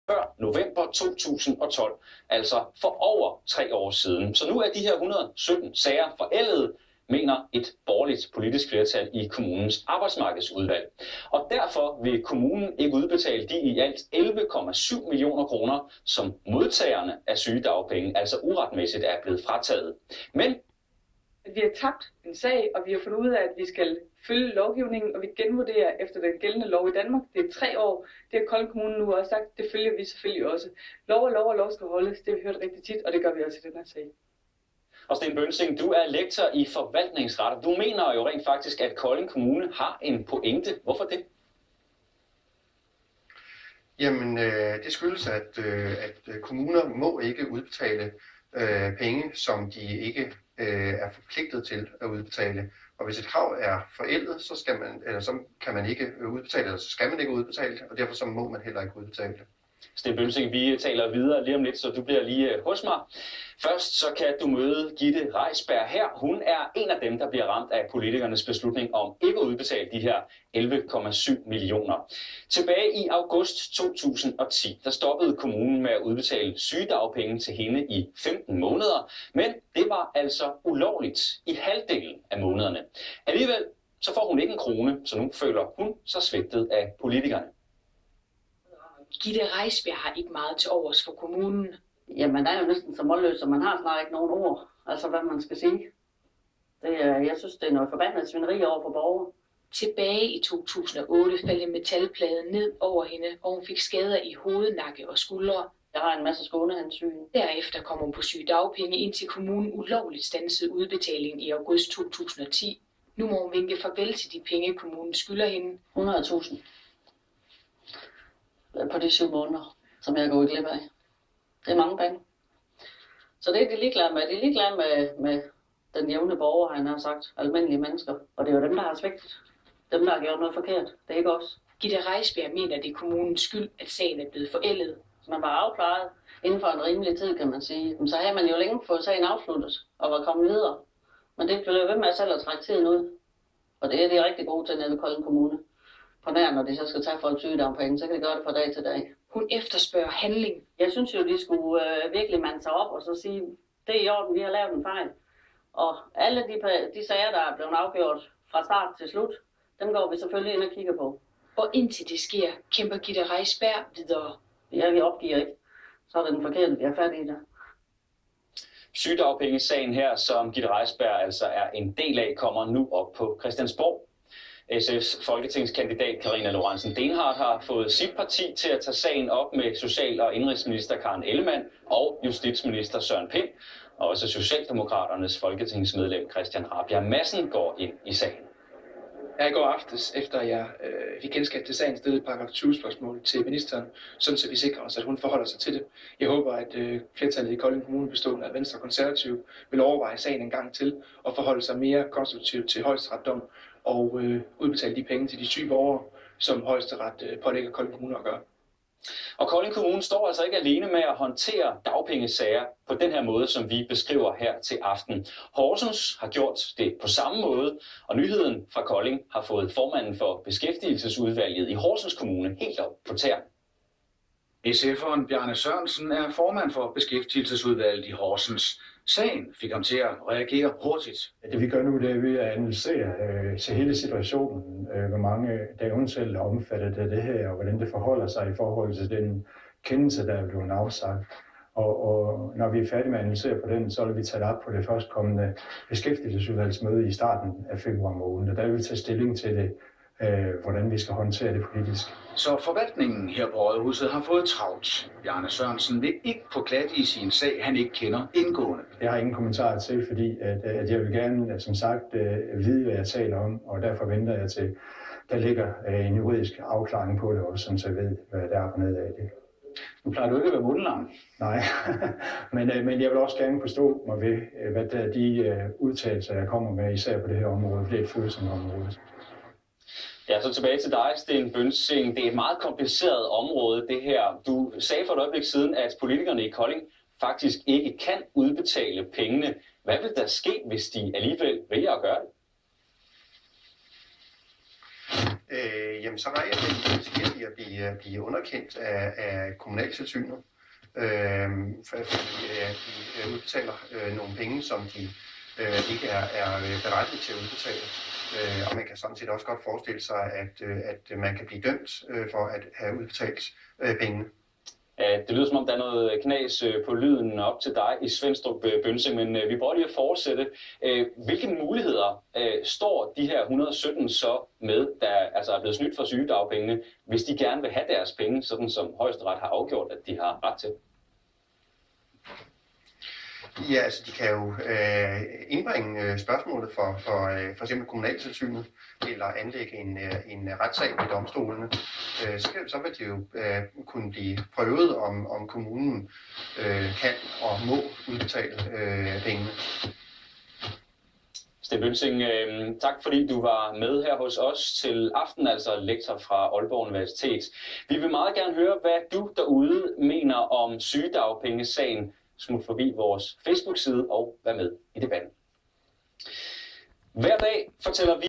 før november 2012, altså for over 3 år siden. Så nu er de her 117 sager forældede, mener et borgerligt politisk flertal i kommunens arbejdsmarkedsudvalg. Og derfor vil kommunen ikke udbetale de i alt 11,7 millioner kroner, som modtagerne af sygedagpenge altså uretmæssigt er blevet frataget. Men vi har tabt en sag, og vi har fundet ud af, at vi skal følge lovgivningen, og vi genvurderer efter den gældende lov i Danmark. Det er 3 år. Det har Kolding Kommune nu også sagt. Det følger vi selvfølgelig også. Lov skal holdes. Det har vi hørt rigtig tit, og det gør vi også i den her sag. Og Sten Bønsing, du er lektor i forvaltningsret. Du mener jo rent faktisk, at Kolding Kommune har en pointe. Hvorfor det? Jamen, det skyldes, at kommuner må ikke udbetale penge, som de ikke er forpligtet til at udbetale. Og hvis et krav er forældet, så kan man ikke udbetale, eller så skal man ikke udbetale det, og derfor så må man heller ikke udbetale det. Sten Bønsing, vi taler videre lige om lidt, så du bliver lige hos mig. Først så kan du møde Gitte Reisberg her. Hun er en af dem, der bliver ramt af politikernes beslutning om ikke at udbetale de her 11,7 millioner. Tilbage i august 2010, der stoppede kommunen med at udbetale sygedagpenge til hende i 15 måneder, men det var altså ulovligt i halvdelen af månederne. Alligevel så får hun ikke en krone, så nu føler hun sig svigtet af politikerne. Gitte Reisberg har ikke meget til overs for kommunen. Jamen, der er jo næsten så målløs, så man har snart ikke nogen ord. Altså, hvad man skal sige. Jeg synes, det er noget forbandet svineri over for borgere. Tilbage i 2008 faldt en metalplade ned over hende, og hun fik skader i hoved, nakke og skuldre. Jeg har en masse skånehensyn. Derefter kom hun på sygedagpenge, indtil kommunen ulovligt standsede udbetalingen i august 2010. Nu må hun vinke farvel til de penge, kommunen skylder hende. 100.000. På de 7 måneder, som jeg er gået glip af. Det er mange penge. Så det er de ligeglade med. De er ligeglade med den jævne borger, han har sagt. Almindelige mennesker. Og det er jo dem, der har svigtet. Dem, der har gjort noget forkert. Det er ikke os. Gitte Reisberg mener, det er kommunens skyld, at sagen er blevet forældet. Så man var afklaret inden for en rimelig tid, kan man sige. Men så havde man jo længe fået sagen afsluttet og var kommet videre. Men det blev ved med at selv at trække tiden ud. Og det er de rigtig gode til nede ved Kolding Kommune. På nær, når de så skal tage folk sygedagpenge, så kan de gøre det fra dag til dag. Hun efterspørger handling. Jeg synes jo, de skulle virkelig mande sig op og så sige, det er i orden, vi har lavet en fejl. Og alle de sager, der er blevet afgjort fra start til slut, dem går vi selvfølgelig ind og kigger på. Og indtil det sker, kæmper Gitte Reisberg videre. Ja, vi opgiver ikke. Så er det den forkerte, vi er fat i det. Sygedagpengesagen her, som Gitte Reisberg altså er en del af, kommer nu op på Christiansborg. SF's folketingskandidat Karina Lorentzen Dehnhardt har fået sit parti til at tage sagen op med social- og indenrigsminister Karen Ellemann og justitsminister Søren Pind. Og også Socialdemokraternes folketingsmedlem Christian Rabjerg Madsen går ind i sagen. Jeg i går aftes, efter jeg fik kendskab til sagen, stillede paragraf 20-spørgsmål til ministeren, sådan så vi sikrer os, at hun forholder sig til det. Jeg håber, at flertallet i Kolding Kommune bestående af Venstre og Konservative vil overveje sagen en gang til og forholde sig mere konstruktivt til højesteretsdom og udbetale de penge til de syge borgere, som højesteret pålægger Kolding Kommune at gøre. Og Kolding Kommune står altså ikke alene med at håndtere dagpengesager på den her måde, som vi beskriver her til aften. Horsens har gjort det på samme måde, og nyheden fra Kolding har fået formanden for beskæftigelsesudvalget i Horsens Kommune helt op på tæerne. SF'eren Bjarne Sørensen er formand for beskæftigelsesudvalget i Horsens. Sagen fik ham til at reagere hurtigt. Det vi gør nu, det er ved at analysere til hele situationen, hvor mange der eventuelt er omfattet af det her, og hvordan det forholder sig i forhold til den kendelse, der er blevet afsagt. Og når vi er færdige med at analysere på den, så vil vi tage det op på det førstkommende beskæftigelsesudvalgsmøde i starten af februar måned. Og der vil vi tage stilling til det, hvordan vi skal håndtere det politisk. Så forvaltningen her på Rådhuset har fået travlt. Bjarne Sørensen vil ikke få klat i sin sag, han ikke kender indgående. Jeg har ingen kommentarer til, fordi at jeg vil gerne, som sagt, vide, hvad jeg taler om, og derfor venter jeg til, der ligger en juridisk afklaring på det også, så jeg ved, hvad der er på ned af det. Nu plejer du ikke at være mundlam. Nej, men jeg vil også gerne forstå mig ved, hvad de udtalelser, jeg kommer med, især på det her område, for det er et følsomt område. Ja, så tilbage til dig, Sten Bønsing. Det er et meget kompliceret område, det her. Du sagde for et øjeblik siden, at politikerne i Kolding faktisk ikke kan udbetale pengene. Hvad vil der ske, hvis de alligevel vælger at gøre det? jamen så risikerer de at blive underkendt af kommunaltilsynet. Fordi de udbetaler nogle penge, som de ikke er berettiget til at udbetale. Og man kan sådan set også godt forestille sig, at man kan blive dømt for at have udbetalt pengene. Det lyder som om, der er noget knas på lyden op til dig i Svenstrup Bønsing, men vi prøver lige at fortsætte. Hvilke muligheder står de her 117 så med, der altså er blevet snydt for sygedagpengene, hvis de gerne vil have deres penge, sådan som Højesteret har afgjort, at de har ret til? Ja, altså de kan jo indbringe spørgsmålet for eksempel kommunaltilsynet, eller anlægge en retssag ved domstolene. Så vil det jo kunne blive prøvet, om kommunen kan og må udbetale pengene. Sten Bønsing, tak fordi du var med her hos os til aften, altså lektor fra Aalborg Universitet. Vi vil meget gerne høre, hvad du derude mener om sygedagpengesagen. Smut forbi vores Facebook-side og vær med i debatten. Hver dag fortæller vi